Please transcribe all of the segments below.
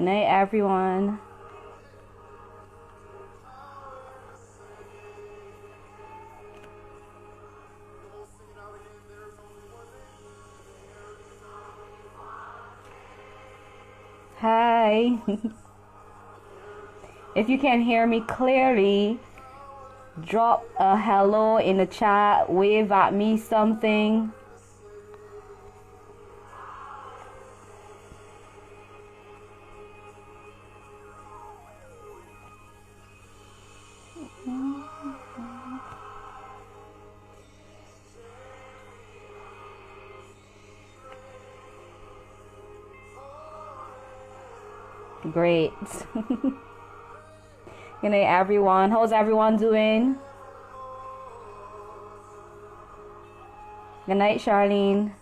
Good night, everyone. Hi. If you can hear me clearly, drop a hello in the chat, wave at me something. Great. Good night, everyone. How's everyone doing? Good night, Charlene.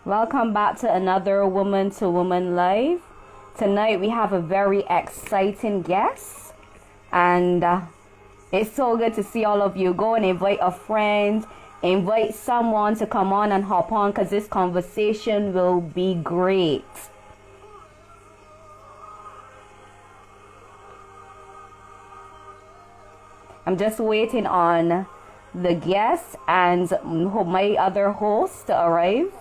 Welcome back to another Woman to Woman Live. Tonight we have a very exciting guest, and it's so good to see all of you. Go and invite a friend, invite someone to come on and hop on, because this conversation will be great. I'm just waiting on the guest and my other host to arrive.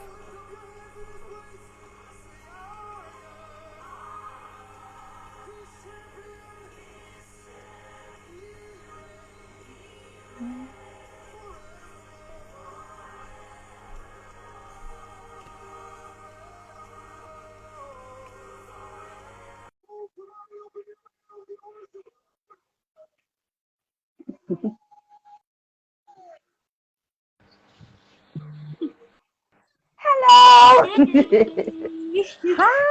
Hello.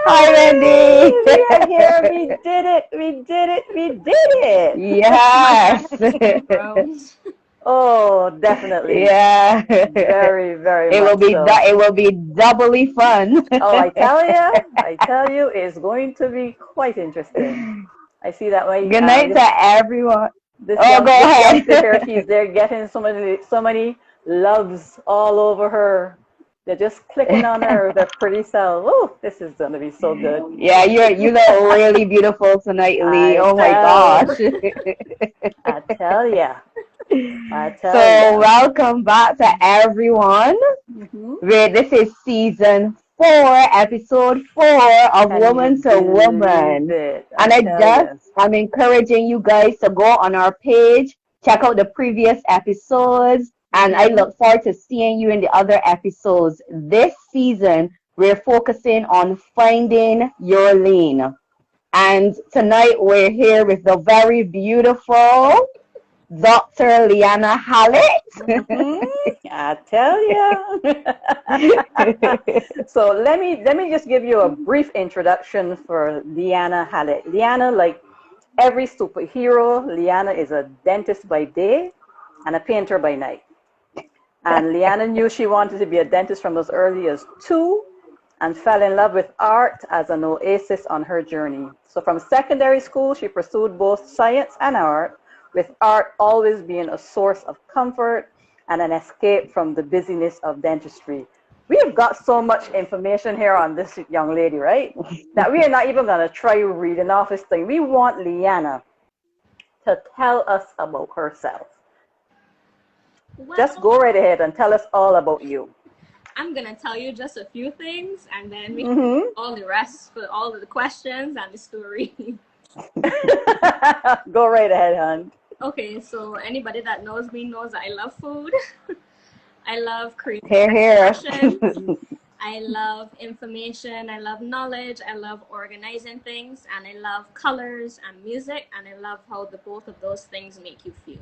Hi, Wendy. We are here. We did it. We did it. We did it. Yes. Oh, definitely. Yeah. Very, very It much will be so. it will be doubly fun. Oh, I tell you, it's going to be quite interesting. I see that way. Good night to everyone. This Oh, go this ahead. youngster here, she's there getting so many loves all over her. They're just clicking on her with their pretty self. Oh, this is gonna be so good. Yeah, you look really beautiful tonight, Lee. I Oh my tell, gosh. I tell ya, I tell So ya. welcome back to everyone. This is season 4, episode 4 of Can you Woman to believe Woman. it? And I tell ya. I'm encouraging you guys to go on our page, check out the previous episodes, and I look forward to seeing you in the other episodes. This season, we're focusing on finding your lane. And tonight we're here with the very beautiful Dr. Liana Hallett. I tell ya. So let me just give you a brief introduction for Liana Hallett. Liana, like every superhero, Liana is a dentist by day and a painter by night. And Liana knew she wanted to be a dentist from as early as 2 and fell in love with art as an oasis on her journey. So from secondary school, she pursued both science and art, with art always being a source of comfort and an escape from the busyness of dentistry. We have got so much information here on this young lady, right? That we are not even going to try reading off this thing. We want Liana to tell us about herself. Well, Just go right ahead and tell us all about you. I'm going to tell you just a few things, and then we can do all the rest for all of the questions and the story. Go right ahead, hon. Okay, so anybody that knows me knows that I love food. I love creative Here. expression. I love information. I love knowledge. I love organizing things. And I love colors and music. And I love how the both of those things make you feel.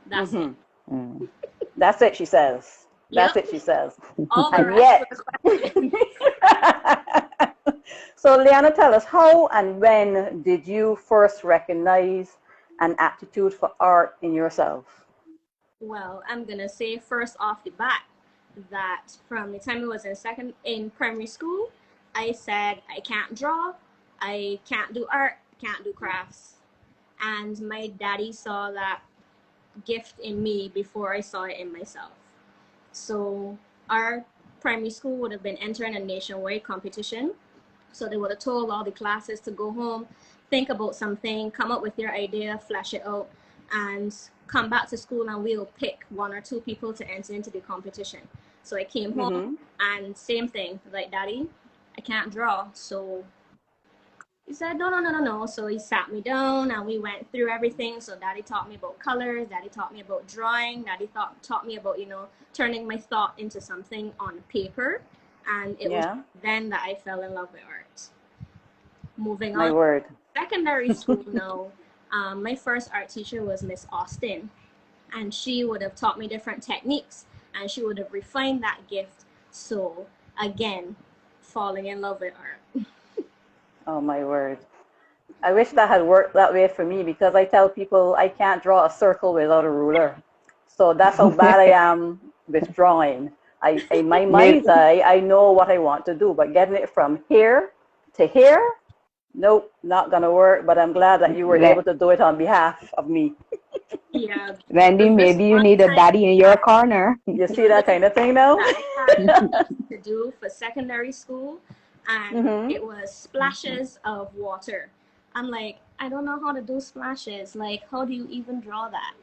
That's it. That's it, she says. That's Yep. it, she says. All the And rest yet, were questions. so Liana, tell us, how and when did you first recognize an aptitude for art in yourself? Well, I'm gonna say first off the bat that from the time I was in primary school, I said I can't draw, I can't do art, can't do crafts. And my daddy saw that gift in me before I saw it in myself. So our primary school would have been entering a nationwide competition. So they would have told all the classes to go home, think about something, come up with your idea, flesh it out, and come back to school and we'll pick one or two people to enter into the competition. So I came home Mm-hmm. and same thing, like daddy, I can't draw. So he said, no, no, no, no, no. So he sat me down and we went through everything. So daddy taught me about colors, daddy taught me about drawing, daddy taught me about, turning my thought into something on paper. And it was Yeah, then that I fell in love with art. Moving my on, word. secondary school now, my first art teacher was Miss Austin. And she would have taught me different techniques and she would have refined that gift. So again, falling in love with art. Oh, my word. I wish that had worked that way for me, because I tell people I can't draw a circle without a ruler. So that's how bad I am with drawing. In my Maybe, mind's eye, I know what I want to do, but getting it from here to here, nope, not gonna work. But I'm glad that you were able to do it on behalf of me. Yeah, Wendy, there was this maybe you one need a time daddy in your corner. You there see was that this kind of thing now? that I had to do for secondary school, and Mm-hmm. it was splashes of water. I'm like, I don't know how to do splashes. Like, how do you even draw that?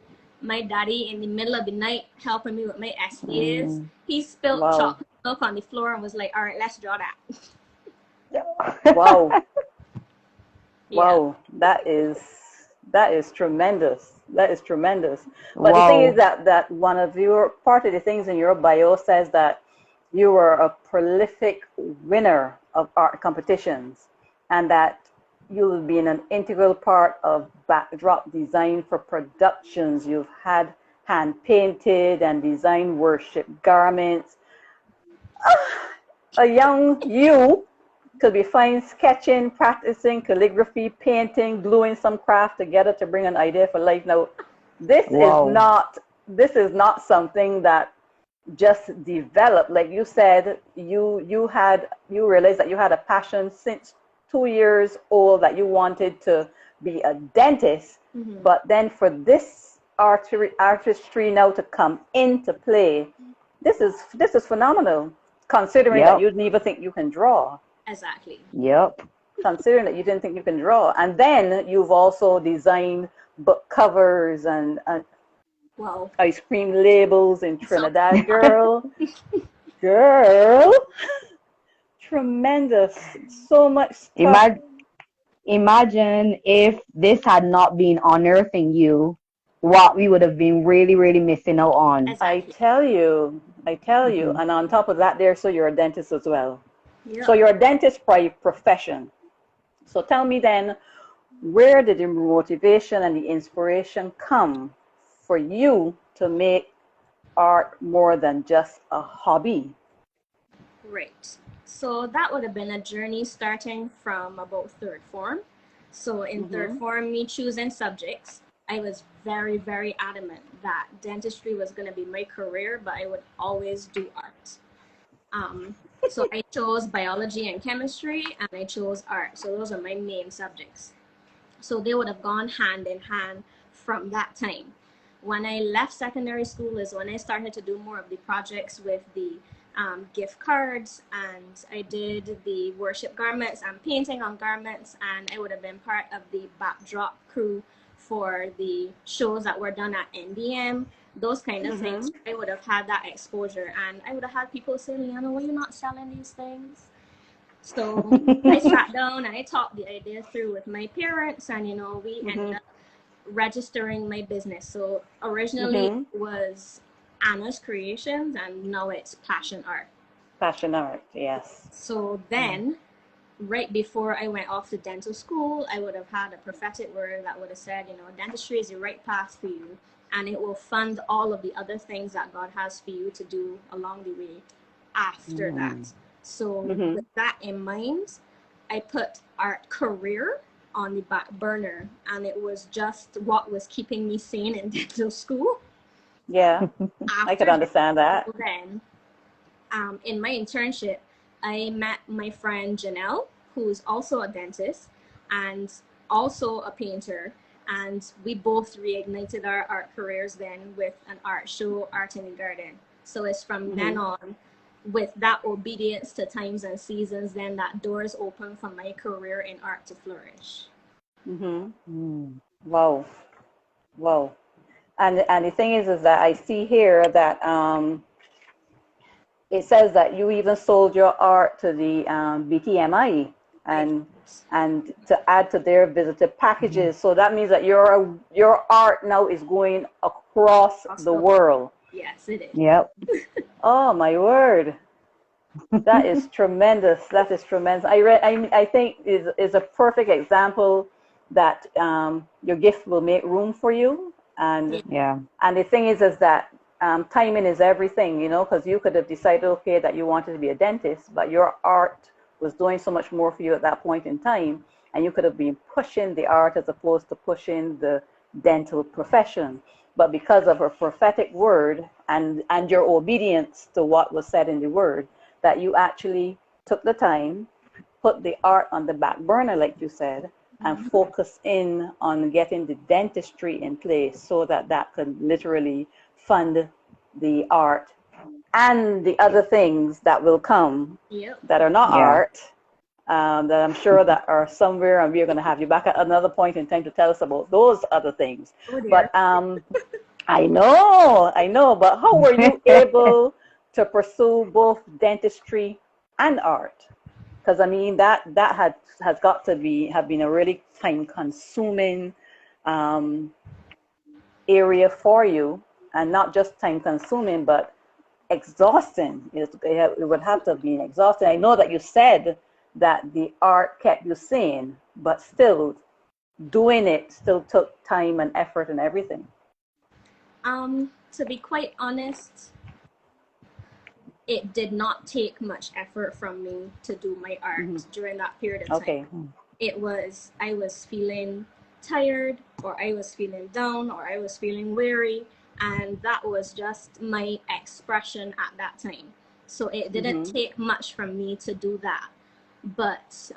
My daddy, in the middle of the night, helping me with my SPAs, Mm. he spilled Wow. chocolate milk on the floor and was like, all right, let's draw that. Wow. Yeah. Wow. That is tremendous. That is tremendous. But the thing is Wow. that one of your part of the things in your bio says that you were a prolific winner of art competitions, and that you've been an integral part of backdrop design for productions. You've had hand painted and designed worship garments. A young you could be fine sketching, practicing calligraphy, painting, gluing some craft together to bring an idea for life. Now, this is Wow. not this is not something that just developed. Like you said, you realized that you had a passion since 2 years old, that you wanted to be a dentist. Mm-hmm. But then for this artistry now to come into play, this is phenomenal, considering that Yep. you didn't even think you can draw. Exactly. Yep. Considering that you didn't think you can draw, and then you've also designed book covers and Wow. ice cream labels in So Trinidad, girl, tremendous. So much stuff. Imagine, imagine if this had not been unearthing you, what we would have been really, really missing out on. I exactly. tell you, I tell you. Mhm. And on top of that, so you're a dentist as well. So Yeah. you're a dentist by profession. So tell me then, where did the motivation and the inspiration come for you to make art more than just a hobby? Right. So that would have been a journey starting from about third form. So in third Mm-hmm. form, me choosing subjects, I was very, very adamant that dentistry was going to be my career, but I would always do art. Um, so I chose biology and chemistry, and I chose art. So those are my main subjects. So they would have gone hand in hand from that time. When I left secondary school is when I started to do more of the projects with the gift cards, and I did the worship garments and painting on garments, and I would have been part of the backdrop crew for the shows that were done at NBM, those kind of Mm-hmm. things. I would have had that exposure, and I would have had people say, Liana, why are you not selling these things? So I sat down and I talked the idea through with my parents, and we ended Mm-hmm. up registering my business. So originally Mm-hmm. it was Anna's Creations, and now it's Passion Art. Passion art, yes. So then, right before I went off to dental school, I would have had a prophetic word that would have said, dentistry is the right path for you. and it will fund all of the other things that God has for you to do along the way after that. So with that in mind, I put art career on the back burner, and it was just what was keeping me sane in dental school. Yeah, I could understand that. Then, in my internship, I met my friend Janelle, who's also a dentist and also a painter. And we both reignited our art careers then with an art show, Art in the Garden. So it's from then on, with that obedience to times and seasons, then that doors open for my career in art to flourish. Wow. Wow. And the thing is that I see here that it says that you even sold your art to the BTMI and to add to their visitor packages. So that means that your art now is going across the world. Yes, it is. Yep. Oh my word. That is tremendous. That is tremendous. I think is a perfect example that your gift will make room for you. And the thing is that timing is everything, you know, because you could have decided, okay, that you wanted to be a dentist, but your art was doing so much more for you at that point in time, and you could have been pushing the art as opposed to pushing the dental profession. But because of her prophetic word and your obedience to what was said in the word, that you actually took the time, put the art on the back burner, like you said, and focus in on getting the dentistry in place so that could literally fund the art and the other things that will come that are not art, that I'm sure that are somewhere, and we're going to have you back at another point in time to tell us about those other things. But I know, but how were you able to pursue both dentistry and art? Because I mean that has got to have been a really time consuming area for you, and not just time consuming but exhausting. It would have to have been exhausting. I know that you said that the art kept you sane, but still doing it still took time and effort and everything. To be quite honest, it did not take much effort from me to do my art during that period of time. Okay. I was feeling tired, or I was feeling down, or I was feeling weary, and that was just my expression at that time. So it didn't take much from me to do that. But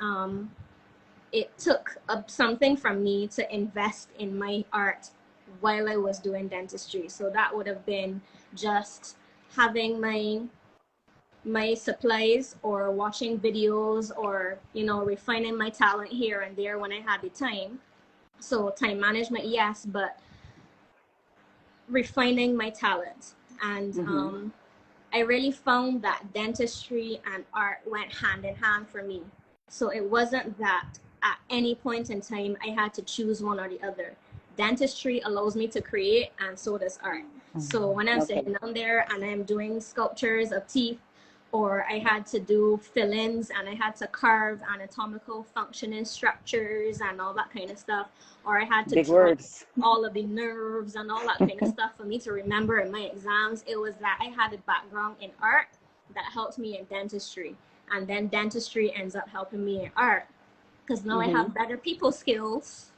it took something from me to invest in my art while I was doing dentistry. So that would have been just having my supplies, or watching videos, or, you know, refining my talent here and there when I had the time. So time management, yes, but refining my talent. And I really found that dentistry and art went hand in hand for me. So it wasn't that at any point in time I had to choose one or the other. Dentistry allows me to create, and so does art. So when I'm sitting down there and I'm doing sculptures of teeth, or I had to do fill-ins and I had to carve anatomical functioning structures and all that kind of stuff, or I had to draw all of the nerves and all that kind of stuff for me to remember in my exams, it was that I had a background in art that helped me in dentistry. And then dentistry ends up helping me in art, because now I have better people skills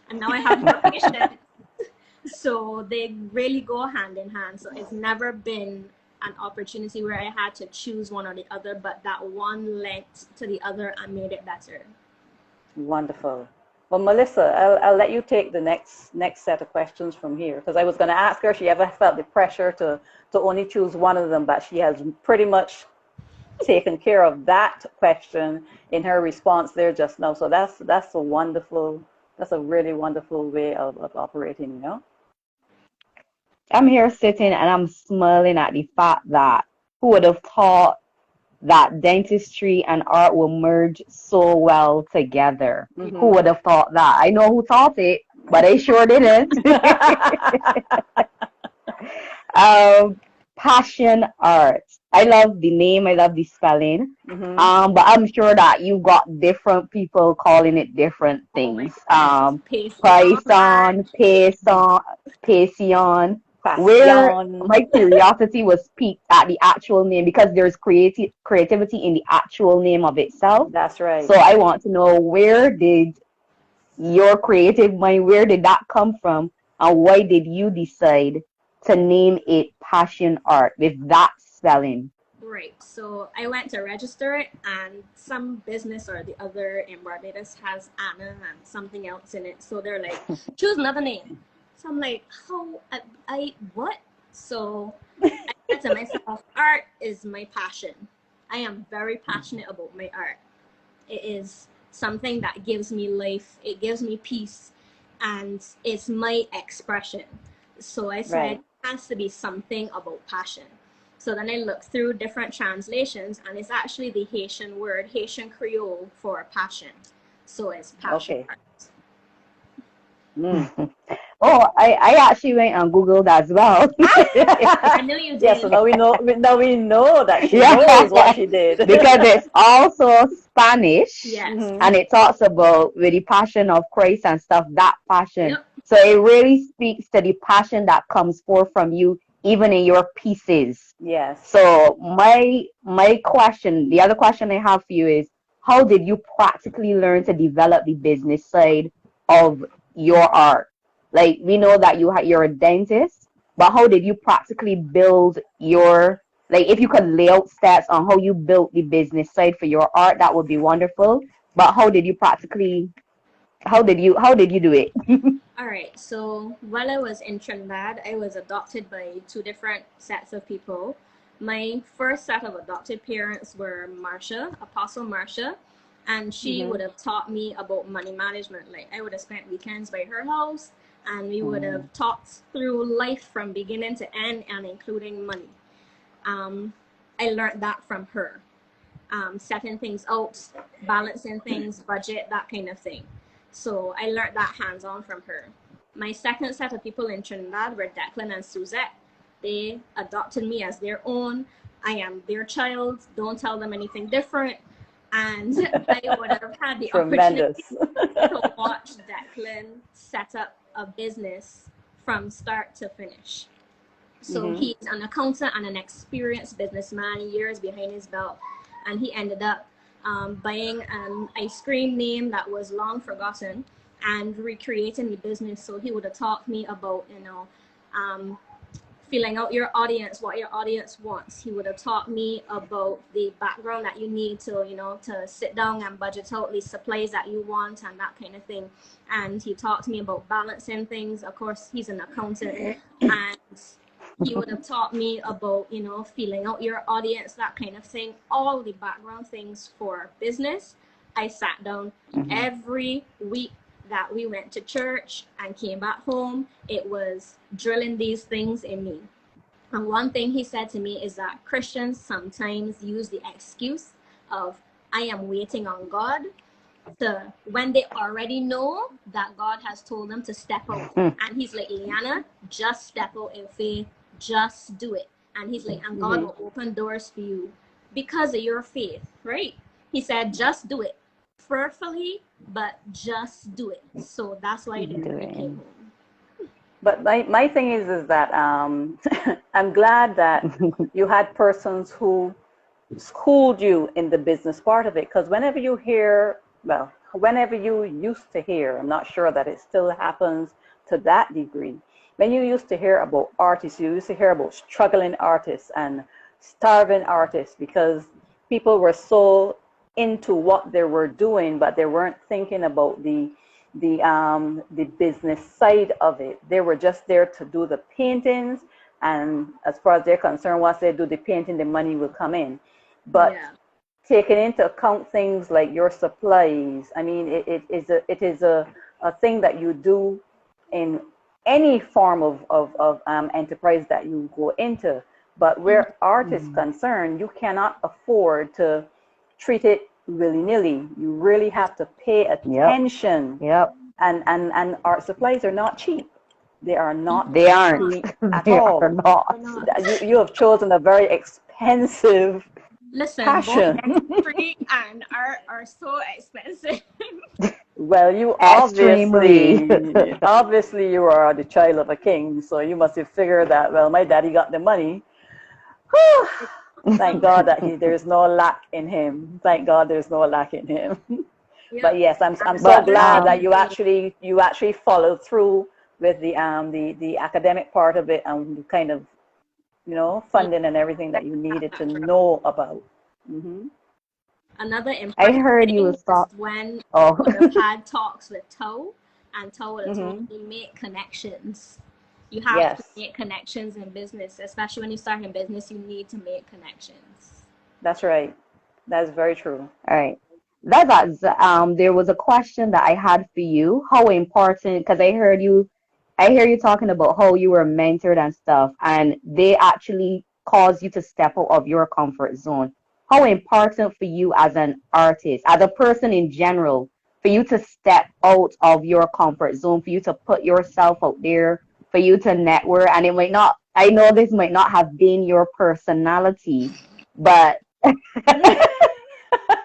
and now I have more patience. So they really go hand in hand. So it's never been an opportunity where I had to choose one or the other, but that one led to the other and made it better. Wonderful. Well, Melissa, I'll let you take the next set of questions from here, because I was going to ask her if she ever felt the pressure to only choose one of them, but she has pretty much taken care of that question in her response there just now. So that's a really wonderful way of operating, you know? I'm here sitting and I'm smiling at the fact that who would have thought that dentistry and art will merge so well together? Who would have thought that? I know who thought it, but I sure didn't. Passion art. I love the name, I love the spelling. But I'm sure that you got different people calling it different Oh my things. goodness. Passion art. Payson, Payson, Payson. Where Passion. my curiosity was piqued at the actual name because there's creativity in the actual name of itself. That's right. So I want to know, where did your creative mind, where did that come from, and why did you decide to name it Passion Art with that spelling? Right. So I went to register it, and some business or the other in Barbados has Anna and something else in it. So they're like, choose another name. So I'm like, how? I what? So I said to myself, art is my passion. I am very passionate about my art. It is something that gives me life. It gives me peace, and it's my expression. So I said, Right. it has to be something about passion. So then I looked through different translations, and it's actually the Haitian word, Haitian Creole for passion. So it's passion Okay. art. Mm. Oh, I actually went and Googled as well. I know you Yeah, so did. now we know that she knows what Yeah, she did. because it's also Spanish Yes. Hmm. and it talks about with the passion of Christ and stuff, that passion. Yep. So it really speaks to the passion that comes forth from you, even in your pieces. Yes. So my question, the other question I have for you is, how did you practically learn to develop the business side of your art? Like, we know that you're a dentist, but how did you practically build your, like, if you could lay out stats on how you built the business side for your art, that would be wonderful. But how did you do it? All right. So while I was in Trinidad, I was adopted by two different sets of people. My first set of adopted parents were Marsha, Apostle Marsha, and she Hmm. would have taught me about money management. Like, I would have spent weekends by her house, and we would have talked through life from beginning to end, and including money. Um, I learned that from her, setting things out, balancing things, budget, that kind of thing. So I learned that hands on from her. My second set of people in Trinidad were Declan and Suzette. They adopted me as their own. I am their child. Don't tell them anything different. And I would have had the opportunity Tremendous. to watch Declan set up a business from start to finish. So Hmm. he's an accountant and an experienced businessman, years behind his belt, and he ended up buying an ice cream name that was long forgotten and recreating the business. So he would have taught me about, um, feeling out your audience, what your audience wants. He would have taught me about the background that you need to, to sit down and budget out the supplies that you want and that kind of thing. And he taught me about balancing things. Of course, he's an accountant, and he would have taught me about, feeling out your audience, that kind of thing, all the background things for business. I sat down Mhm. every week that we went to church and came back home. It was drilling these things in me. And one thing he said to me is that Christians sometimes use the excuse of, I am waiting on God, to when they already know that God has told them to step out. And he's like, Liana, just step out in faith, just do it. And he's like, and God Hmm. will open doors for you because of your faith, right? He said, just do it prayerfully, but just do it. So that's what I did when I came Doing. home. But my thing is that I'm glad that you had persons who schooled you in the business part of it. Because whenever you used to hear, I'm not sure that it still happens to that degree. When you used to hear about artists, you used to hear about struggling artists and starving artists because people were so into what they were doing, but they weren't thinking about the business side of it. They were just there to do the paintings, and as far as they're concerned, once they do the painting, the money will come in. But Yeah. taking into account things like your supplies, I mean, it is a thing that you do in any form of enterprise that you go into. But where art is Mhm. concerned, you cannot afford to treat it willy-nilly. You really have to pay Yep. attention. Yep. And art supplies are not cheap. They are not They aren't. cheap at They are all. not. Or not. You have chosen a very comprehensive Listen, both passion. dentistry and art are so expensive. Well, you Extremely. obviously you are the child of a king, so you must have figured that, well, my daddy got the money. Whew. Thank God that there's no lack in him. Thank God there's no lack in him. But Yep. yes, I'm And so But glad that understanding. you actually followed through with the academic part of it and kind of, Yeah, funding and everything that you that needed to background. know about. Hmm. Another I important heard you thing was was talk. when I Oh, would have had talks with Toe, and Toe would have told Hmm. me make connections. You have to Yes, make connections in business, especially when you start in business. You need to make connections. that's right. That's very true. all right. There was a question that I had for you. How important, because I hear you talking about how you were mentored and stuff, and they actually cause you to step out of your comfort zone. How important for you as an artist, as a person in general, for you to step out of your comfort zone, for you to put yourself out there, for you to network, and it might not, I know this might not have been your personality, but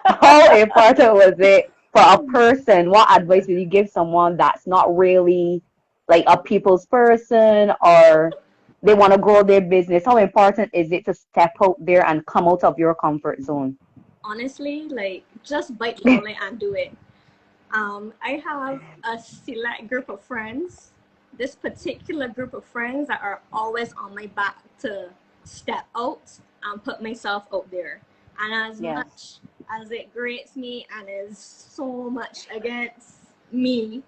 how important was it for a person? What advice would you give someone that's not really like a people's person or they want to grow their business? How important is it to step out there and come out of your comfort zone? Honestly, like just bite the bullet and do it. I have a select group of friends, this particular group of friends that are always on my back to step out and put myself out there. And as Yes. much as it grates me and is so much against me,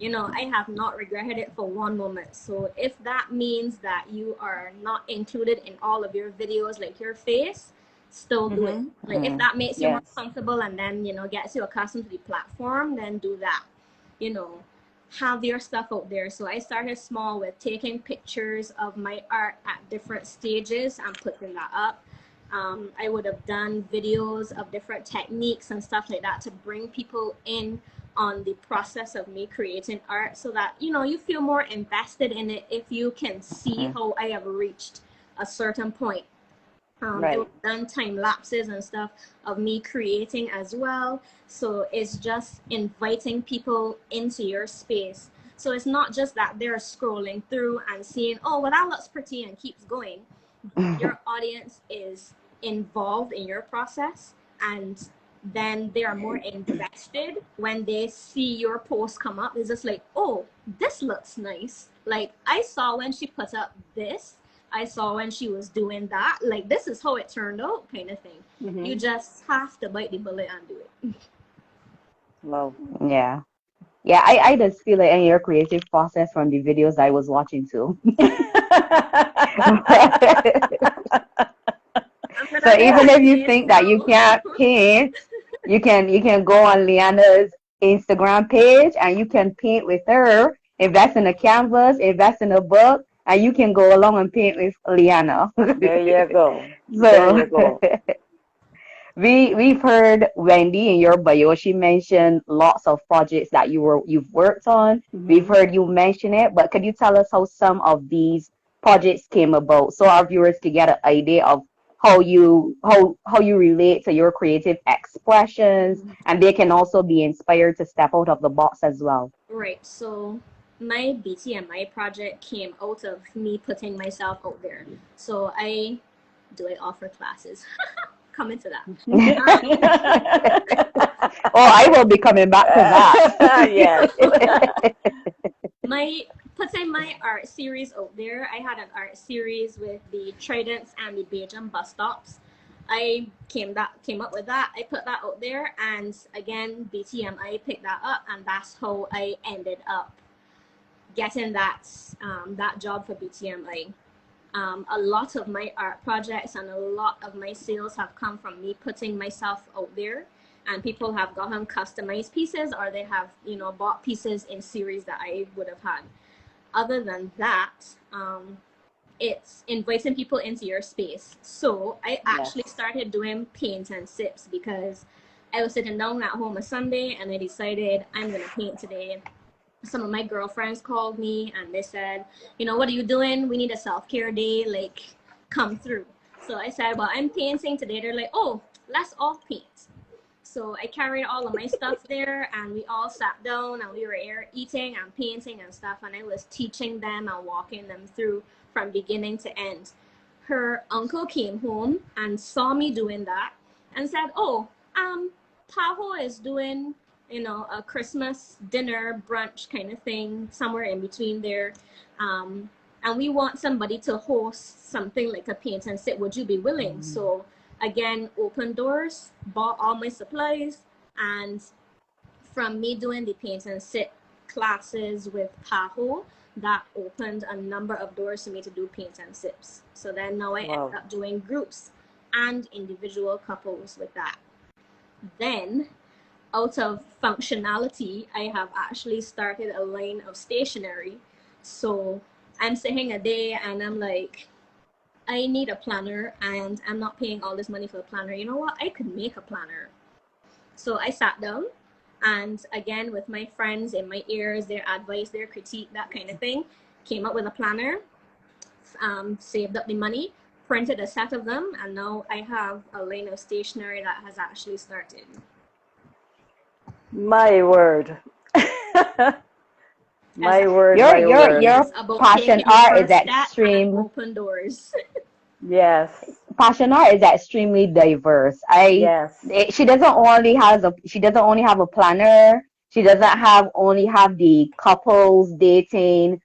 I have not regretted it for one moment. So if that means that you are not included in all of your videos, like your face, still do it. Hmm. Like if that makes you more Yes. comfortable and then, gets you accustomed to the platform, then do that. You know, have your stuff out there. So I started small with taking pictures of my art at different stages and putting that up. I would have done videos of different techniques and stuff like that to bring people in on the process of me creating art so that, you feel more invested in it if you can see Mhm. how I have reached a certain point. I would Right. have done time lapses and stuff of me creating as well. So it's just inviting people into your space. So it's not just that they're scrolling through and seeing, oh, well, that looks pretty and keeps going. Your audience is involved in your process, and then they are more invested when they see your post come up. It's just like, oh, this looks nice. Like I saw when she put up this, I saw when she was doing that. Like this is how it turned out, kind of thing. You Hmm. just have to bite the bullet and do it. Love. Yeah. Yeah, I just feel like in your creative process from the videos I was watching too. I'm gonna So make even that if you change think that you now. can't paint, you can go on Liana's Instagram page and you can paint with her, invest in a canvas, invest in a book, and you can go along and paint with Liana. There you go. There So you go. we've heard Wendy in your bio, she mentioned lots of projects that you've worked on. We've Hmm. heard you mention it, but could you tell us how some of these projects came about so our viewers could get an idea of how you relate to your creative expressions and they can also be inspired to step out of the box as well. Right. So my BTMI project came out of me putting myself out there. So I offer classes. Come into that. Oh, I will be coming back to that. Yes. My putting my art series out there. I had an art series with the Tridents and the Beijing bus stops. I came up with that. I put that out there, and again, BTMI picked that up, and that's how I ended up getting that job for BTMI. A lot of my art projects and a lot of my sales have come from me putting myself out there, and people have gotten customized pieces or they have bought pieces in series that I would have had. Other than that, it's inviting people into your space. So I actually Yes. started doing paint and sips because I was sitting down at home a Sunday and I decided I'm gonna paint today. Some of my girlfriends called me and they said, what are you doing? We need a self-care day, like come through. So I said, well, I'm painting today. They're like, oh, let's all paint. So I carried all of my stuff there, and we all sat down and we were eating and painting and stuff. And I was teaching them and walking them through from beginning to end. Her uncle came home and saw me doing that and said, oh, Tahoe is doing, a Christmas dinner brunch kind of thing somewhere in between there. And we want somebody to host something like a paint and sit. Would you be willing? So again, open doors, bought all my supplies, and from me doing the paint and sit classes with Tahoe, that opened a number of doors for me to do paint and sips. So then now I end up doing groups and individual couples with that. Then out of functionality, I have actually started a line of stationery. So I'm sitting a day and I'm like, I need a planner and I'm not paying all this money for a planner. You know what? I could make a planner. So I sat down and again, with my friends in my ears, their advice, their critique, that kind of thing, came up with a planner, saved up the money, printed a set of them, and now I have a line of stationery that has actually started. My word. My word. Your passion art is extreme. Open doors. Yes. Passion art is extremely diverse. She doesn't only have a planner. She doesn't only have the couples dating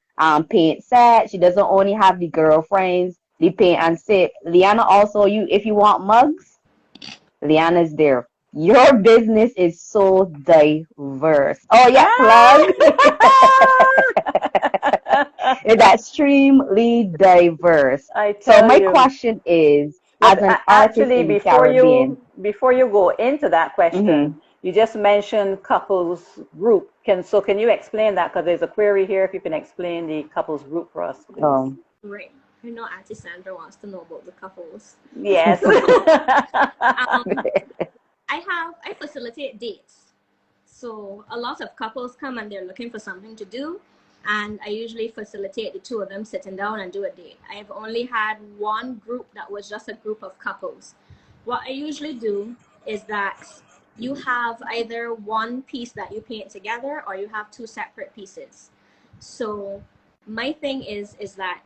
paint set. She doesn't only have the girlfriends, the paint and sip. Liana also, if you want mugs, Liana's there. Your business is so diverse. Oh yeah, plug. It's extremely diverse. So my question is, as an artist in the Caribbean, before you go into that question, you just mentioned couples group. Can you explain that? Because there's a query here. If you can explain the couples group for us, please. Right. I know Auntie Sandra wants to know about the couples. Yes. I facilitate dates. So a lot of couples come and they're looking for something to do. And I usually facilitate the two of them sitting down and do a date. I've only had one group that was just a group of couples. What I usually do is that you have either one piece that you paint together or you have two separate pieces. So my thing is that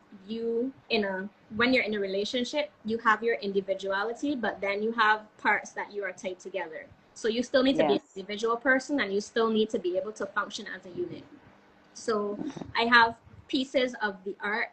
when you're in a relationship, you have your individuality, but then you have parts that you are tied together. So you still need to be an individual person and you still need to be able to function as a unit. So I have pieces of the art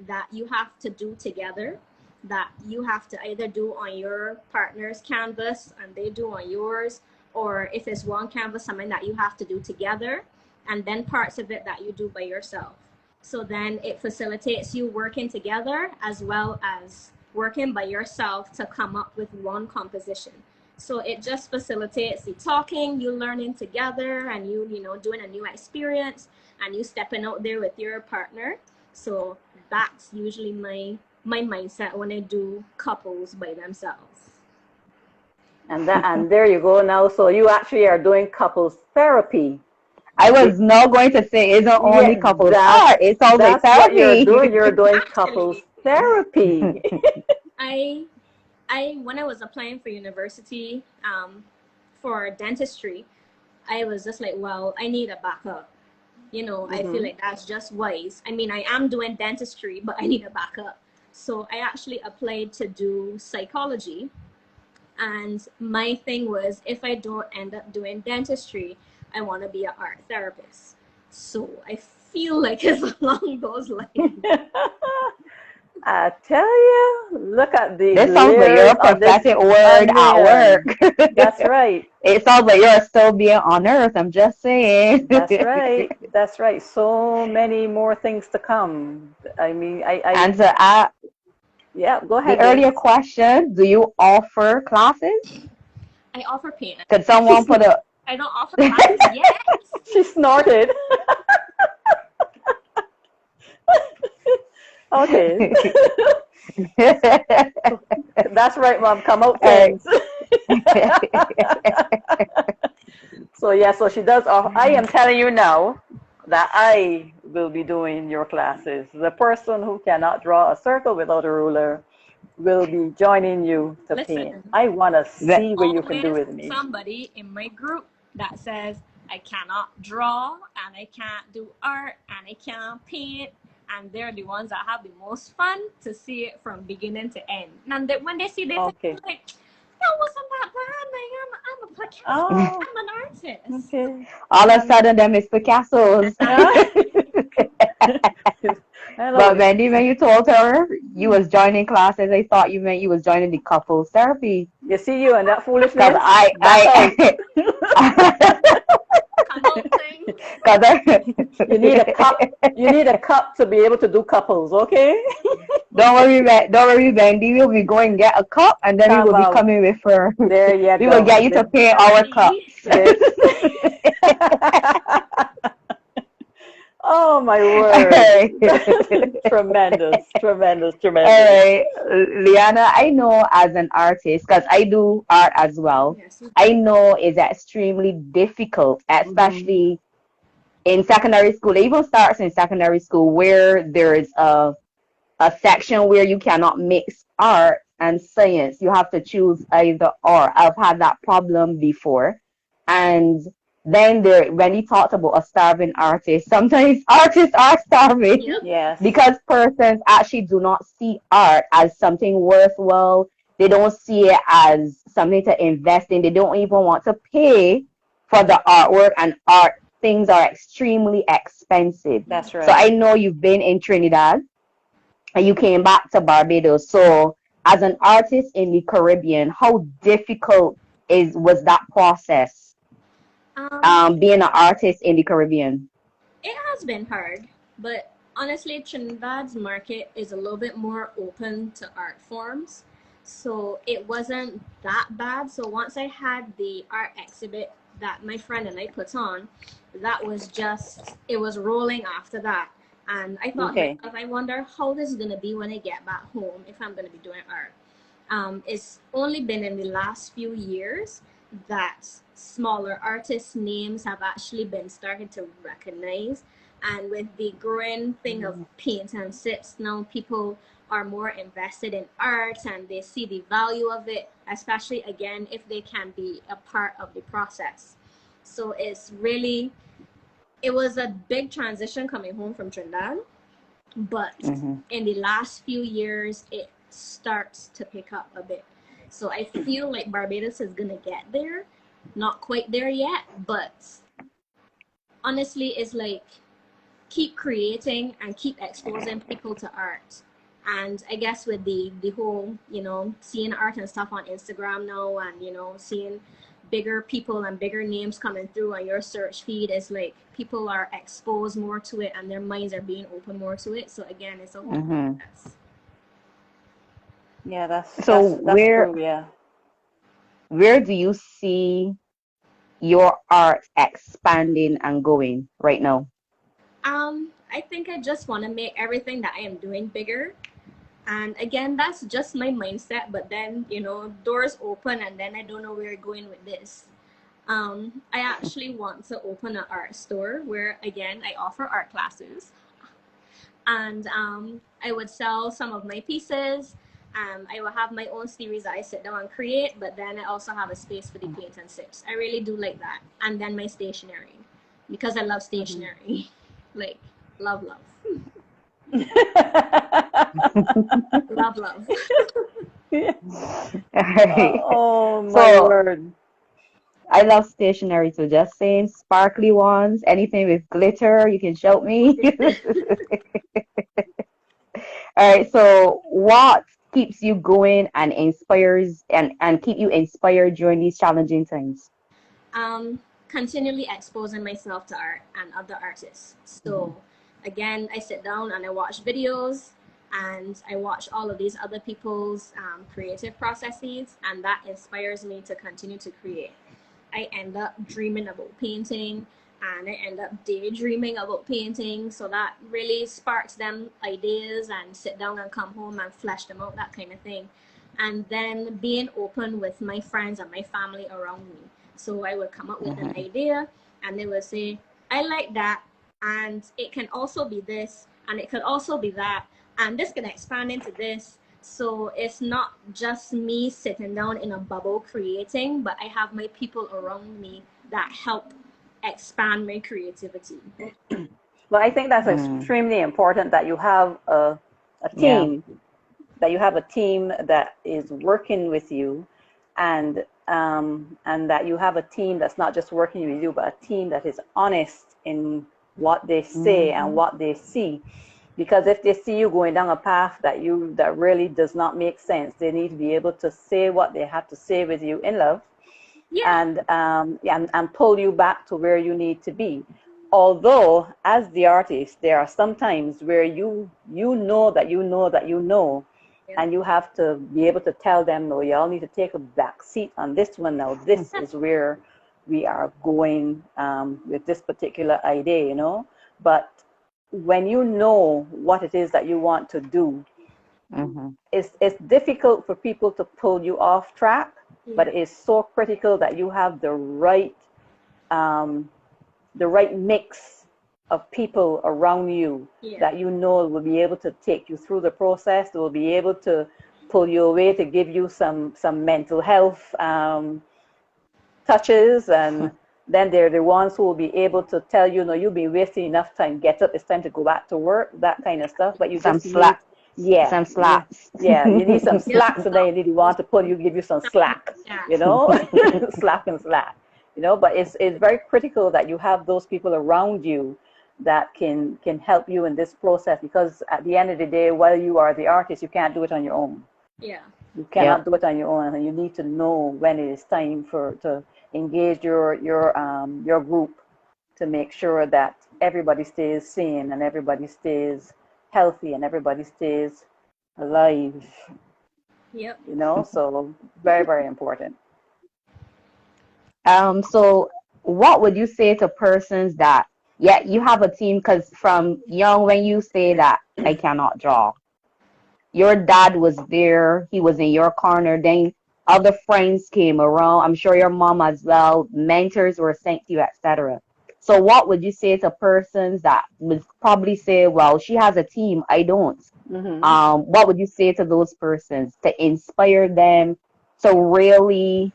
that you have to do together, that you have to either do on your partner's canvas and they do on yours, or if it's one canvas, something that you have to do together, and then parts of it that you do by yourself. So then it facilitates you working together as well as working by yourself to come up with one composition. So it just facilitates the talking, you learning together, and you doing a new experience, and you stepping out there with your partner. So that's usually my mindset when I do couples by themselves. And there you go now. So you actually are doing couples therapy. I was not going to say it's not only couples art. It's also therapy. That's what you're doing. You're doing couples therapy. When I was applying for university for dentistry, I was just like, well, I need a backup. I feel like that's just wise. I mean, I am doing dentistry, but I need a backup. So I actually applied to do psychology. And my thing was, if I don't end up doing dentistry, I want to be an art therapist. So I feel like it's along those lines. I tell you, look at the. This sounds like your prophetic word at work. That's right. It sounds like you're still being on earth. I'm just saying. That's right. That's right. So many more things to come. I mean, And to add, yeah, go ahead. The earlier question: do you offer classes? I offer paint. Could someone put a? I don't offer classes yet. She snorted. Okay. That's right, Mom. Come out things. So she does. I am telling you now that I will be doing your classes. The person who cannot draw a circle without a ruler will be joining you to paint. Listen, I want to see what you can do always with me. somebody in my group that says I cannot draw and I can't do art and I can't paint, and they're the ones that have the most fun to see it from beginning to end. And when they see this, Okay. they're like, that wasn't that bad, man. I'm a Picasso. Oh, I'm an artist. okay. All of a sudden, them is Picasso's. I love But it. Wendy, when you told her you was joining classes, I thought you meant you was joining the couples therapy. You see you and that foolishness? Because Adulting. You need a cup. You need a cup to be able to do couples, okay? Don't worry, Wendy. We'll be going to get a cup, and then we will be coming with her. There you We go. will get you to pay our cups. Oh my word! Tremendous. All right, Liana, I know as an artist, because I do art as well, Yes. I know it's extremely difficult, especially in secondary school. It even starts in secondary school where there's a section where you cannot mix art and science. You have to choose either or. I've had that problem before. And then when he talked about a starving artist, sometimes artists are starving. Yep. Yes. Because persons actually do not see art as something worthwhile. They don't see it as something to invest in. They don't even want to pay for the artwork, and art things are extremely expensive. That's right. So I know you've been in Trinidad and you came back to Barbados. So as an artist in the Caribbean, how difficult was that process? Being an artist in the Caribbean? It has been hard, but honestly, Trinidad's market is a little bit more open to art forms. So it wasn't that bad. So once I had the art exhibit that my friend and I put on, that was it was rolling after that. And I thought, Okay. I wonder how this is going to be when I get back home if I'm going to be doing art. It's only been in the last few years that smaller artists' names have actually been started to recognize. And with the growing thing of paint and sips, now people are more invested in art and they see the value of it, especially again if they can be a part of the process. So it was a big transition coming home from Trinidad, but in the last few years it starts to pick up a bit. So I feel like Barbados is gonna get there. Not quite there yet, but honestly it's like keep creating and keep exposing people to art. And I guess with the whole, seeing art and stuff on Instagram now, and seeing bigger people and bigger names coming through on your search feed, is like people are exposed more to it and their minds are being open more to it. So again, it's a whole process. Yeah, that's where true, yeah. Where do you see your art expanding and going right now? I think I just want to make everything that I am doing bigger. And again, that's just my mindset. But then, doors open and then I don't know where you're going with this. I actually want to open an art store where, again, I offer art classes. And I would sell some of my pieces. I will have my own series that I sit down and create. But then I also have a space for the paint and sips. I really do like that. And then my stationery, because I love stationery. Like, love. love. Oh my word. I love stationery too. Just saying, sparkly ones, anything with glitter, you can shout me. All right, so what keeps you going and inspires and keep you inspired during these challenging times? Continually exposing myself to art and other artists. So again, I sit down and I watch videos and I watch all of these other people's creative processes, and that inspires me to continue to create. I end up dreaming about painting and I end up daydreaming about painting. So that really sparks them ideas and sit down and come home and flesh them out, that kind of thing. And then being open with my friends and my family around me. So I would come up with an idea and they would say, I like that. And it can also be this, and it could also be that. And this can expand into this. So it's not just me sitting down in a bubble creating, but I have my people around me that help expand my creativity. Well, I think that's extremely important that you have a team, that you have a team that is working with you, and that you have a team that's not just working with you, but a team that is honest in what they say and what they see. Because if they see you going down a path that really does not make sense, they need to be able to say what they have to say with you in love, and pull you back to where you need to be. Although, as the artist, there are some times where you know that you know that you know, and you have to be able to tell them, no, y'all need to take a back seat on this one now. This is where we are going with this particular idea, you know. But when you know what it is that you want to do, it's difficult for people to pull you off track, but it's so critical that you have the right mix of people around you that you know will be able to take you through the process. They will be able to pull you away, to give you some mental health touches, and then they're the ones who will be able to tell you, no, you've been wasting enough time. Get up, it's time to go back to work. That kind of stuff. But you Some just need, some slaps. you need some slacks, and then you need to want to pull you, give you some slack, you know, slap and slack, you know. But it's very critical that you have those people around you that can help you in this process, because at the end of the day, while you are the artist, you can't do it on your own. You cannot do it on your own, and you need to know when it is time to engage your group, to make sure that everybody stays sane and everybody stays healthy and everybody stays alive. You know, so very, very important. So what would you say to persons that, you have a team, because from young, when you say that I cannot draw, your dad was there, he was in your corner, then other friends came around, I'm sure your mom as well, mentors were sent to you, etc. So what would you say to persons that would probably say, well, she has a team, I don't? What would you say to those persons to inspire them to really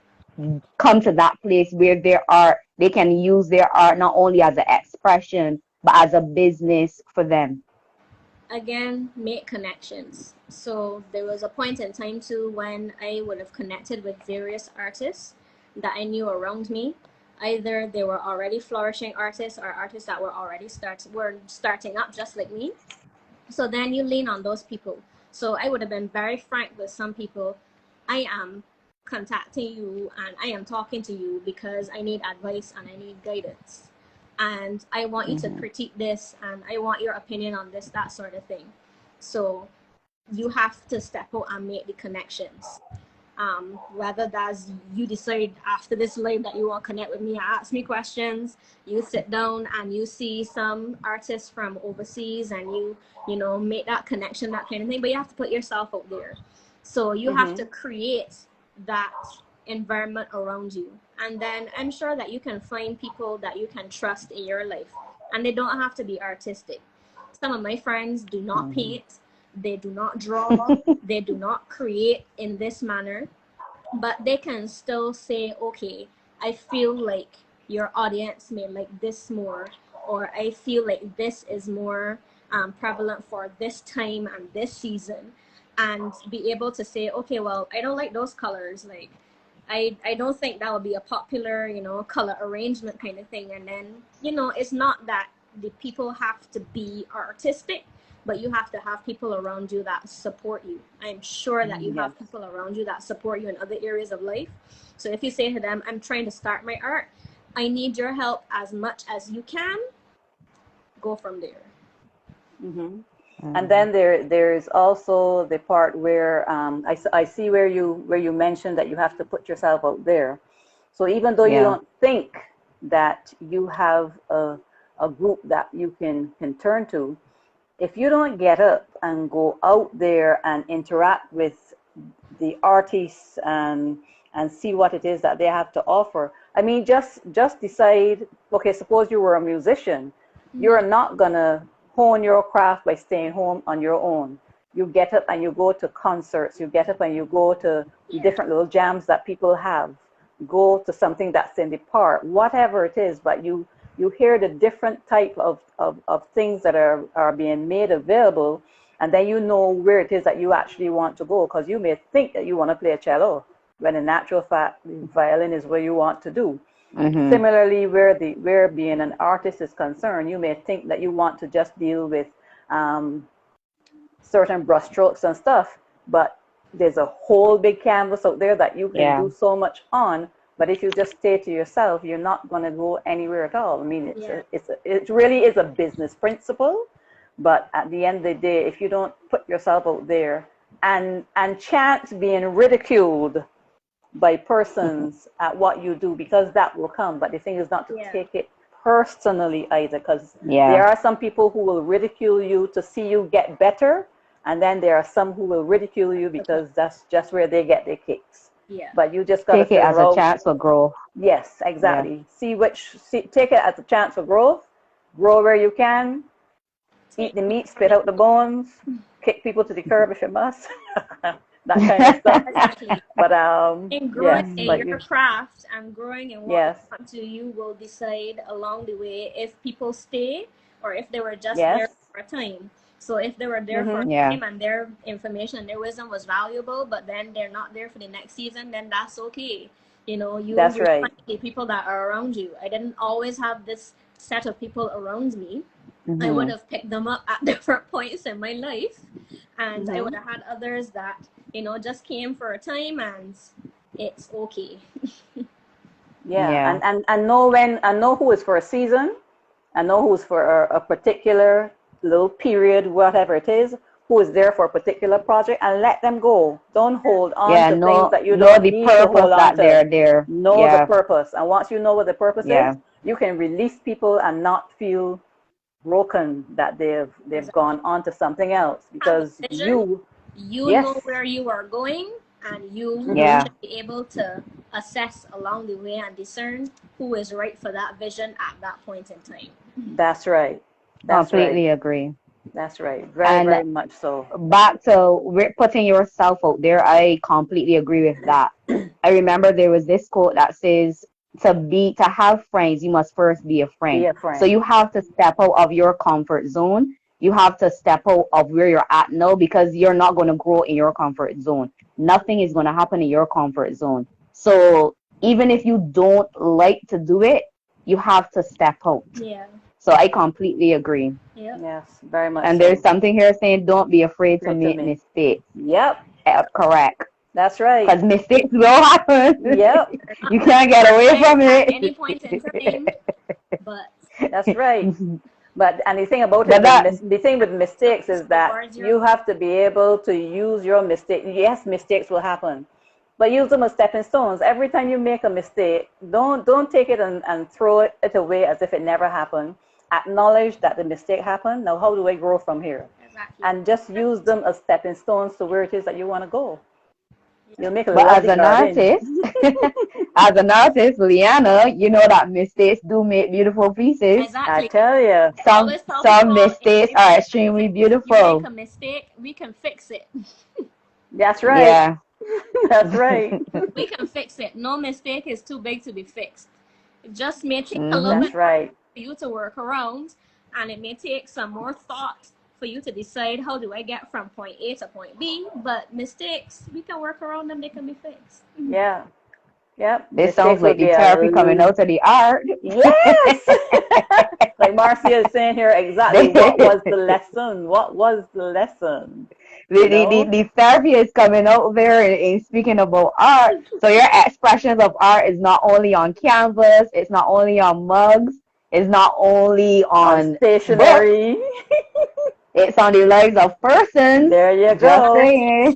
come to that place where they can use their art not only as an expression, but as a business for them? Again, make connections. So there was a point in time too when I would have connected with various artists that I knew around me. Either they were already flourishing artists or artists that were already starting up just like me. So then you lean on those people. So I would have been very frank with some people. I am contacting you and I am talking to you because I need advice and I need guidance. And I want you to critique this and I want your opinion on this, that sort of thing. So you have to step out and make the connections. Whether that's you decide after this live that you want to connect with me and ask me questions, you sit down and you see some artists from overseas and you know, make that connection, that kind of thing, but you have to put yourself out there. So you have to create that environment around you. And then I'm sure that you can find people that you can trust in your life. And they don't have to be artistic. Some of my friends do not paint, they do not draw, they do not create in this manner, but they can still say, okay, I feel like your audience may like this more, or I feel like this is more prevalent for this time and this season, and be able to say, okay, well, I don't like those colors, like I don't think that would be a popular, you know, color arrangement kind of thing. And then, you know, it's not that the people have to be artistic, but you have to have people around you that support you. I'm sure that you have people around you that support you in other areas of life. So if you say to them, I'm trying to start my art, I need your help as much as you can, go from there. And then there's also the part where I see where you mentioned that you have to put yourself out there. So even though you don't think that you have a group that you can turn to, if you don't get up and go out there and interact with the artists and see what it is that they have to offer, I mean, just decide, okay, suppose you were a musician, you're not gonna hone your craft by staying home on your own. You get up and you go to concerts. You get up and you go to different little jams that people have. Go to something that's in the park, whatever it is, but you hear the different type of things that are being made available, and then you know where it is that you actually want to go, because you may think that you want to play a cello when in actual fact the violin is where you want to do. Similarly, where being an artist is concerned, you may think that you want to just deal with certain brushstrokes and stuff, but there's a whole big canvas out there that you can do so much on. But if you just stay to yourself, you're not going to go anywhere at all. I mean, it really is a business principle. But at the end of the day, if you don't put yourself out there and chance being ridiculed by persons at what you do, because that will come. But the thing is not to take it personally either, because there are some people who will ridicule you to see you get better. And then there are some who will ridicule you because that's just where they get their kicks. Yeah. But you just got to take it as a chance for growth. Yes, exactly. Take it as a chance for growth. Grow where you can. Eat the meat, spit out the bones. Kick people to the curb if you must. That kind of stuff. Exactly. But in growing in your craft and growing in what you want to, you will decide along the way if people stay or if they were just there for a time. So if they were there for a time and their information and their wisdom was valuable, but then they're not there for the next season, then that's okay. You know, you will find the people that are around you. I didn't always have this set of people around me. I would have picked them up at different points in my life, and I would have had others that, you know, just came for a time, and it's okay. And know who is for a season, and know who's for a particular little period, whatever it is, who is there for a particular project, and let them go. Don't hold on to things that you don't need to hold on to. They're there. Know the purpose, and once you know what the purpose is, you can release people and not feel broken that they've gone on to something else, because you know where you are going, and you should be able to assess along the way and discern who is right for that vision at that point in time. That's right. Completely agree. That's right. Very much so. Back to putting yourself out there, I completely agree with that. I remember there was this quote that says, to have friends, you must first be a friend. Be a friend. So you have to step out of your comfort zone. You have to step out of where you're at now, because you're not going to grow in your comfort zone. Nothing is going to happen in your comfort zone. So even if you don't like to do it, you have to step out. Yeah. So I completely agree. Yep. Yes, very much. And there's something here saying, don't be afraid to make mistakes. Yep. Correct. That's right. Because mistakes will happen. Yep. You can't get away from it. At any point in time, but that's right. But and the thing about it, the thing with mistakes is that you have to be able to use your mistake. Yes, mistakes will happen, but use them as stepping stones. Every time you make a mistake, don't take it and throw it away as if it never happened. Acknowledge that the mistake happened. Now, how do I grow from here? Exactly. And just use them as stepping stones to where it is that you want to go. You'll make a But as an artist, Liana, you know that mistakes do make beautiful pieces. Exactly. I tell you, some mistakes are extremely beautiful. You make a mistake, we can fix it. That's right. Yeah. That's right. We can fix it. No mistake is too big to be fixed. It just may take a little bit for you to work around, and it may take some more thought for you to decide, how do I get from point A to point B? But mistakes, we can work around them. They can be fixed. Yeah. Yep. This sounds like the therapy coming out of the art. Yes. Like Marcia is saying here, exactly. What was the lesson? What was the lesson? The therapy is coming out there and speaking about art. So your expressions of art is not only on canvas, it's not only on mugs, it's not only on stationery. It's on the lives of persons. There you go.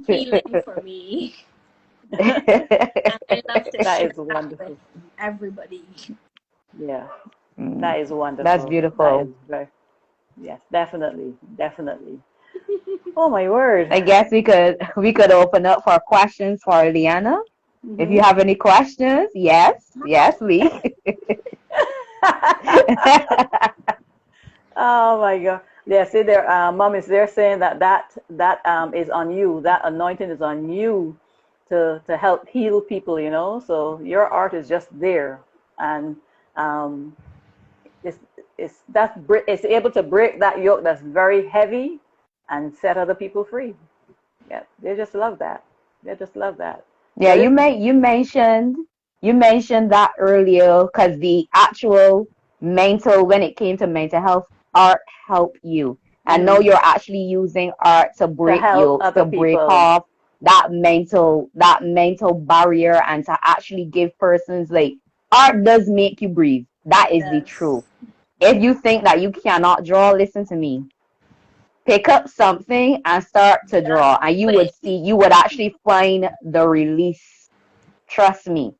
Feeling for me. And I love to share that wonderful with everybody. Yeah, that is wonderful. That's beautiful. Yes, definitely. Oh my word! I guess we could open up for questions for Liana. Mm-hmm. If you have any questions, yes, Lee. Oh my God. Yeah, see there, mom is there saying that is on you. That anointing is on you to help heal people, you know. So your art is just there, and um, it's it's able to break that yoke that's very heavy, and set other people free. Yeah, they just love that. They just love that. Yeah, So this, you mentioned that earlier because the actual mental when it came to mental health, art help you. And now mm, you're actually using art to to break help yokes, other to break people. off that mental barrier and to actually give persons like art does make you breathe. That is the truth. Yes. If you think that you cannot draw, listen to me. Pick up something and start to Get out draw, of and the way. you would actually find the release. Trust me.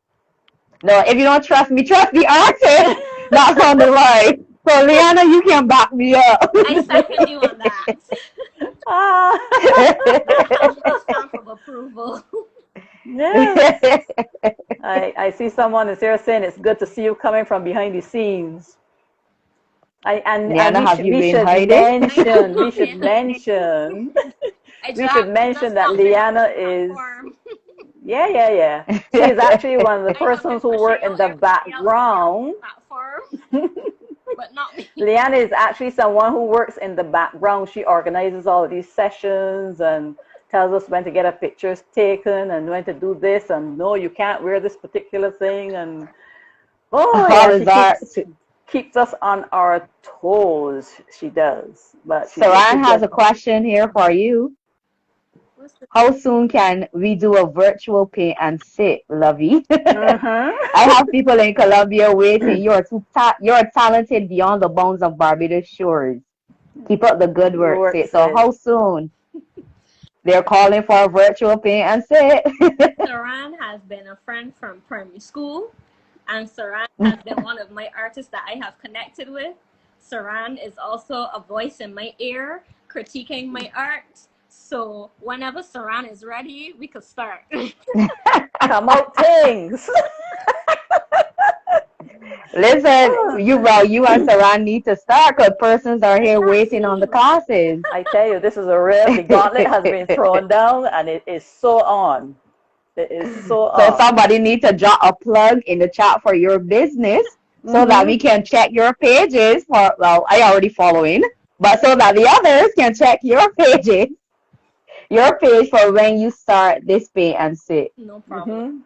No, if you don't trust me, trust the artist that's on the line. So, Liana, you can back me up. I second you on that. Ah, That has my stamp of approval. yes. I see someone is here saying it's good to see you coming from behind the scenes. And Liana, have you we been should hiding? I have mention we not should been hiding. mention we should I mention just that not been on Liana the is, platform. yeah. She is actually one of the I have been persons who pushing work in out the everybody else to get on background. the platform, but not me. Liana is actually someone who works in the background. She organizes all of these sessions and tells us when to get our pictures taken and when to do this and no, you can't wear this particular thing and oh All yeah, she is art. keeps us on our toes. She does, but Saran she's has just a question here for you. What's the How soon can we do a virtual paint and sit, Lovey? I mm-hmm. have people in Colombia waiting. You're talented beyond the bounds of Barbados shores. Keep up the good work, Work sit. So said. how soon? They're calling for a virtual paint and sit. Saran has been a friend from primary school, and Saran has been one of my artists that I have connected with. Saran is also a voice in my ear, critiquing my art. So whenever Saran is ready, we could start. Come out things. Listen, you and Saran need to start because persons are But here trust waiting on the me, classes. I tell you, this is a real, the gauntlet has been thrown down and it is so on. It is so So on. somebody needs to drop a plug in the chat for your business so that Mm-hmm. we can check your pages for, well, I already following, but so that the others can check your page for when you start this pay and sit. no problem. Mm-hmm.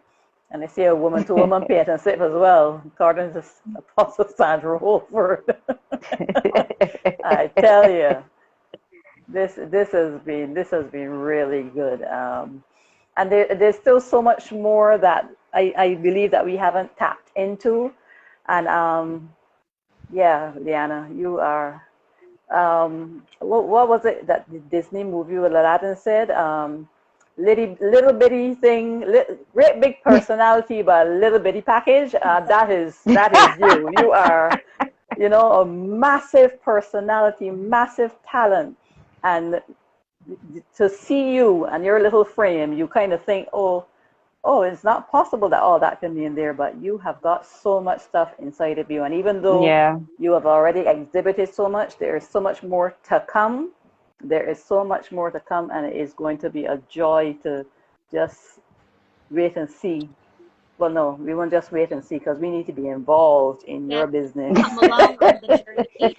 And I see a woman, two woman paint and sip as well, according to Apostle Sandra Holford. I tell you, this has been really good. And there's still so much more that I believe that we haven't tapped into. And yeah, Liana, you are. What was it that the Disney movie with Aladdin said? Little bitty thing, great big personality, but little bitty package. That is you. You are, a massive personality, massive talent, and to see you and your little frame, you kind of think, oh, it's not possible that all that can be in there, but you have got so much stuff inside of you. And even though Yeah. you have already exhibited so much, there is so much more to come. There is so much more to come, and it is going to be a joy to just wait and see. Well, no, we won't just wait and see because we need to be involved in Yeah, your business. come along on the journey.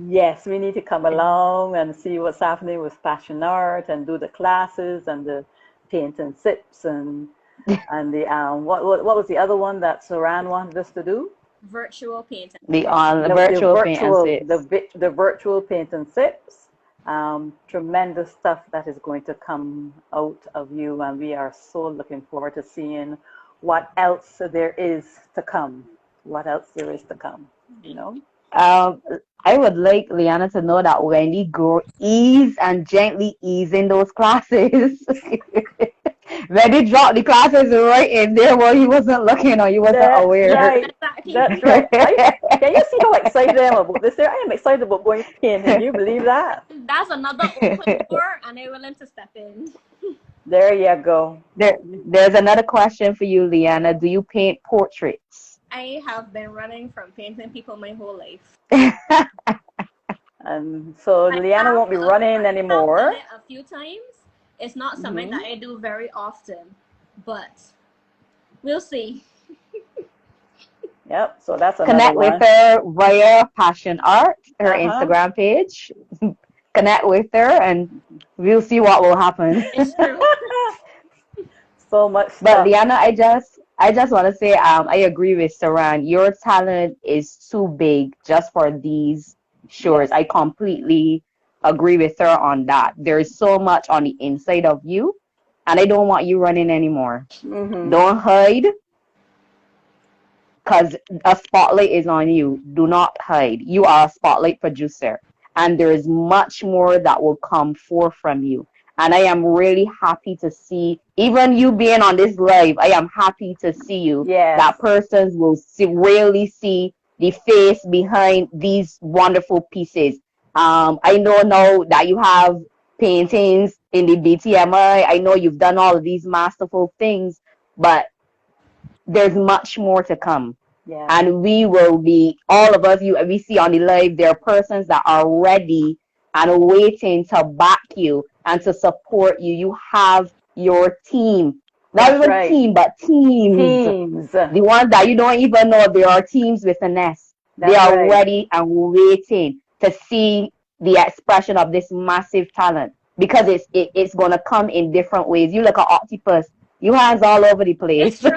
Yes, we need to come along and see what's happening with fashion art and do the classes and the paint and sips and the what was the other one that Saran wanted us to do? Virtual painting. The on the The virtual paint and virtual sits. the virtual paint and sips. Tremendous stuff that is going to come out of you, and we are so looking forward to seeing what else there is to come. What else there is to come, you know? Um, I would like Liana to know that Wendy go ease and gently ease in those classes. Wendy dropped the classes right in there while you wasn't looking or you wasn't That's aware. right. Exactly. That's right. Can you see how excited I am about this? I am excited about going painting. Can you believe that? That's another open door, and I'm willing to step in. There you go. There's another question for you, Liana. Do you paint portraits? I have been running from painting people my whole life. And so Liana won't be running anymore. I've done it a few times. It's not something that I do very often, but we'll see. Yep. So that's another Connect one. with her via Passion Art, her Uh-huh. Instagram page. Connect with her, and we'll see what will happen. It's true. So much But stuff. Liana, I just want to say, I agree with Saran. Your talent is too big just for these Yes. shows. I completely agree with her on that. There's so much on the inside of you, and I don't want you running anymore. Mm-hmm. Don't hide, because a spotlight is on you. Do not hide. You are a spotlight producer, and there is much more that will come forth from you. And I am really happy to see, even you being on this live, I am happy to see you. Yes. That persons will really see the face behind these wonderful pieces. I know now that you have paintings in the BTMI. I know you've done all of these masterful things, but there's much more to come. Yeah. And we will be, all of us, we see on the live, there are persons that are ready and waiting to back you and to support you. You have your team. Not That's even right. team, but teams. Teams. The ones that you don't even know, there are teams with an S. They That's are right. ready and waiting to see the expression of this massive talent, because it's going to come in different ways. You look at octopus, you hands all over the place. It's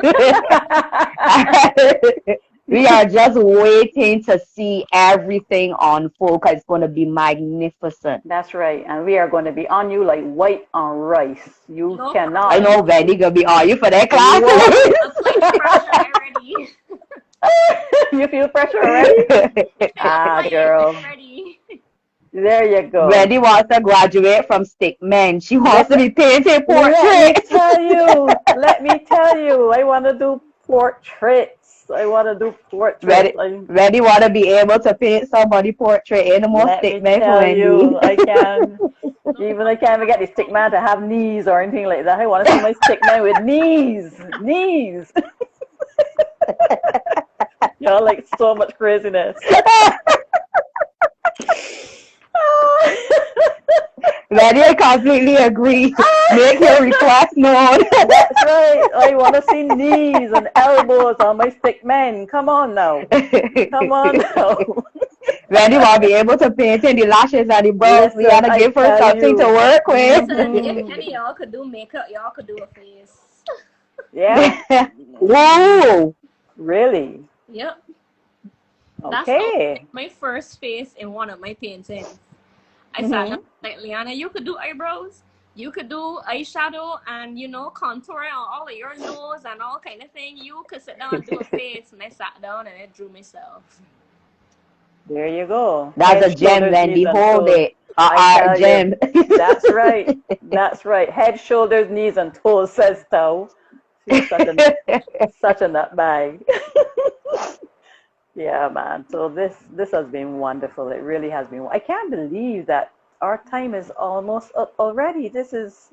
true. We are just waiting to see everything unfold, because it's going to be magnificent. That's right. And we are going to be on you like white on rice. You No cannot. I know Wendy going to be on you for that class. Applying pressure already. You feel pressure already? Girl. Ready. There you go. Wendy wants to graduate from stickman. She wants to be painting portraits. Let me tell you, I want to do portraits. Wendy want to be able to paint somebody portrait in the most Let me stickman for tell Wendy. you, I can. Even I can't even get the stickman to have knees or anything like that. I want to see my stickman with knees. Y'all like so much craziness. Wendy, I completely agree. Make your request known. That's right. I want to see knees and elbows on my stickman. Come on now. Wendy will be able to paint in the lashes and the brows. Listen, We gotta give her something to work with. Listen, if any of y'all could do makeup, y'all could do a face. Yeah. Whoa. Really? Yep. Okay. That's my first face in one of my paintings. I sat down like, Liana, you could do eyebrows, you could do eyeshadow, and contour on all of your nose and all kind of thing. You could sit down and do a face, and I sat down and I drew myself. There you go. That's a gem, Wendy. Hold it. Art gem. That's right. That's right. Head, shoulders, knees, and toes, says Tao. She's such a nutbag. Yeah, man. So this has been wonderful. It really has been. I can't believe that our time is almost up already. It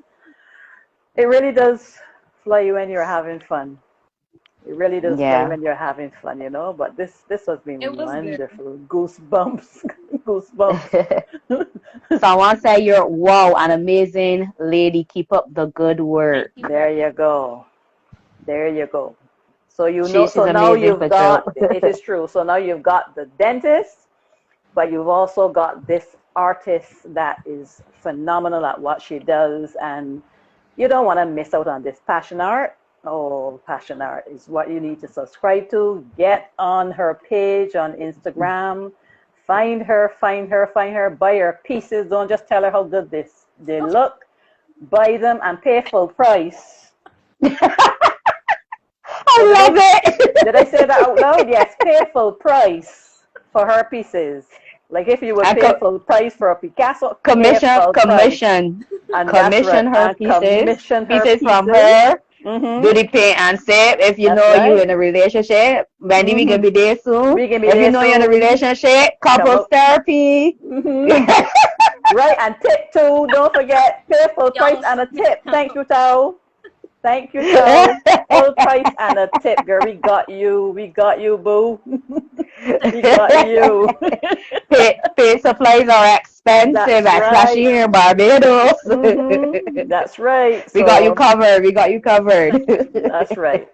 really does fly when you're having fun. It really does fly when you're having fun, But this has been wonderful. Good. Goosebumps. Someone say you're an amazing lady. Keep up the good work. There you go. So so now you've got, it is true. So now you've got the dentist, but you've also got this artist that is phenomenal at what she does, and you don't want to miss out on this Passion Art. Oh, Passion Art is what you need to subscribe to. Get on her page on Instagram. Find her, buy her pieces. Don't just tell her how good they look. Buy them and pay full price. I love it. Did I say that out loud? Yes, pay full price for her pieces. Like if you would pay full price for a Picasso, commission her pieces from her. Do the pay and save. If you you're in a relationship, Wendy, we can be there soon. If you know you're in a relationship, couples therapy. Right, and tip too. Don't forget, pay full price and a tip. Thank you, Tao. Thank you, Tao. Full price and a tip, girl. We got you, boo. We got you. Paid supplies are expensive, That's especially right. here in Barbados. That's right. We got you So covered. We got you covered. that's right.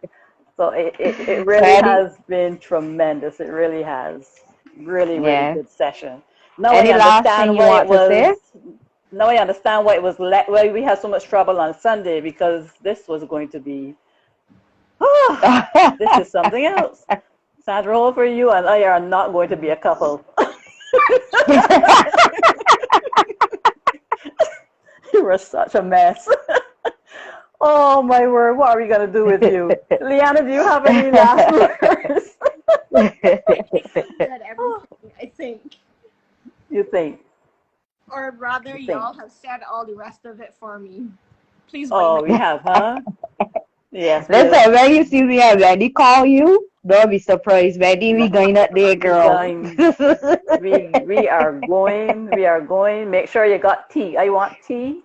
So it really Ready? has been tremendous. It really has. Really, really Yeah. good session. Now I Any last thing understand you why it want to was. say? Now I understand why it was. Why we had so much trouble on Sunday because this was going to be. This is something else. Sandra Holfer, you and I are not going to be a couple. You were such a mess. Oh my word, what are we gonna do with you? Liana, do you have any last words? Said everything, I think. You think? Or rather, You think? y'all have said all the rest of it for me. Please blame Oh, it. we have, huh? Yes, we'll Listen, when you see me and Wendy call you, don't be surprised. Wendy, we going up there, we girl. going we are going. Make sure you got tea. I want tea.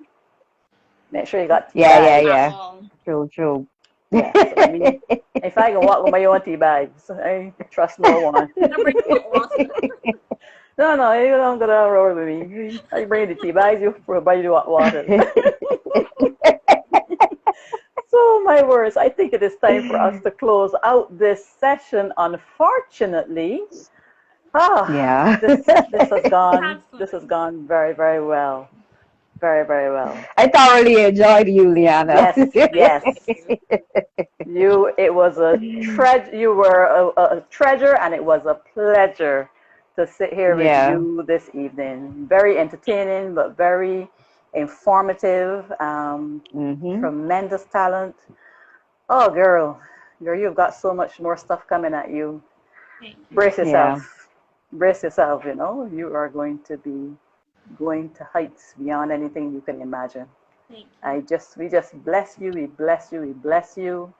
Make sure you got tea Yeah, yeah, bags. At yeah. all. True, true. Yeah, so if I can walk with my own tea bags, I trust no one. Gonna bring hot water. No, you don't gotta roll with me. I bring the tea bags, you provide the hot water. So, my words, I think it is time for us to close out this session. Unfortunately, Yeah. this has gone Have this has fun. gone very, very well, very, very well. I thoroughly enjoyed you, Liana. Yes, yes. Thank you. It was a treasure. You were a treasure, and it was a pleasure to sit here with Yeah. you this evening. Very entertaining, but very informative. Hmm. Tremendous talent. Oh, girl, you've got so much more stuff coming at you. Thank you. Brace Yeah. yourself. Brace yourself. You know, you are going to be going to heights beyond anything you can imagine. Thank you. We just bless you. We bless you. We bless you.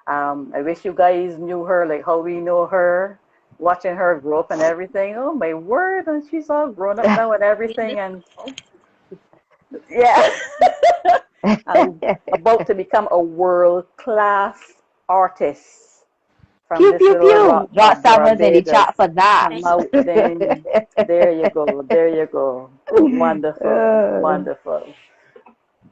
I wish you guys knew her like how we know her, watching her grow up and everything. Oh my word, and she's all grown up now and everything, and yeah, and about to become a world class artist from Pew, this pew, little pew. rock Drop of summers in the Barbados. chat for that. Come Thank out then. There you go. There you go. Wonderful. Uh, Wonderful.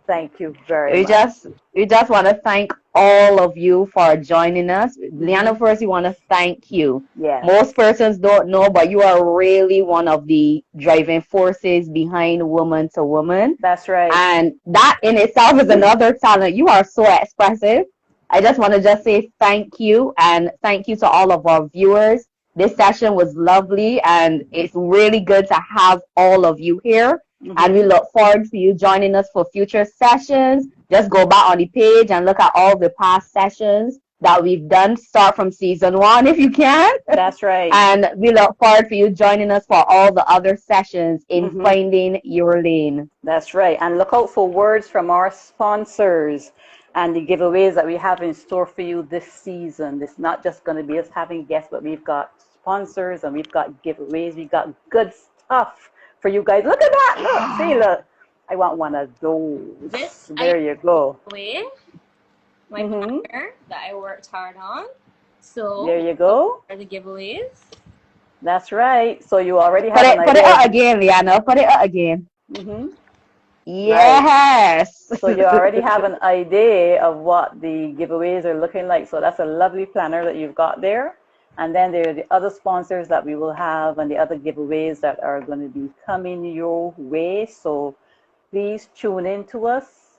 Thank you very we much. just we just want to thank all of you for joining us. Liana, Hmm. first, we want to thank you. Yes. Most persons don't know, but you are really one of the driving forces behind Woman to Woman. That's right. And that in itself is another talent. You are so expressive. I just want to just say thank you and thank you to all of our viewers. This session was lovely and it's really good to have all of you here. And we Hmm. look forward to you joining us for future sessions. Just go back on the page and look at all the past sessions that we've done. Start from season 1 if you can. That's right. And we look forward for you joining us for all the other sessions in Hmm. Finding Your Lane. That's right. And look out for words from our sponsors and the giveaways that we have in store for you this season. It's not just going to be us having guests, but we've got sponsors and we've got giveaways. We've got good stuff for you guys. Look at that. Look. See, look. I want one of this. those. I There you go. away my Hmm. planner that I worked hard on. So There you go. for the giveaways. That's right. So you already Put have an it put it idea. out again, Liana. Put it out again. Hmm. Right. Yes. So you already have an idea of what the giveaways are looking like. So that's a lovely planner that you've got there. And then there are the other sponsors that we will have and the other giveaways that are going to be coming your way. So please tune in to us.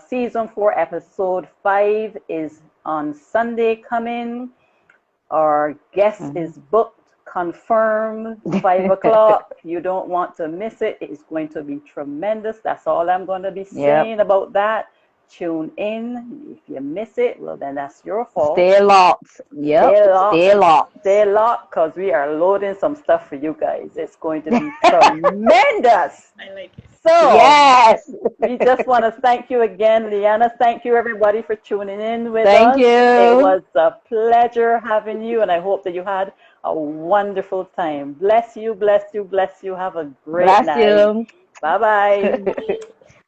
Season 4, episode 5 is on Sunday coming. Our guest Mhm. is booked, confirmed, 5 o'clock. You don't want to miss it. It's going to be tremendous. That's all I'm going to be Yep. saying about that. Tune in. If you miss it, well, then that's your fault. Stay locked. Yep. Stay locked. Stay locked. Stay locked because we are loading some stuff for you guys. It's going to be tremendous. I like it. So, Yes. we just want to thank you again, Liana. Thank you, everybody, for tuning in with Thank us. It you. was a pleasure having you, and I hope that you had a wonderful time. Bless you, bless you, bless you. Have a great Bless night. you. Bye-bye.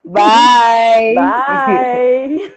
Bye. Bye.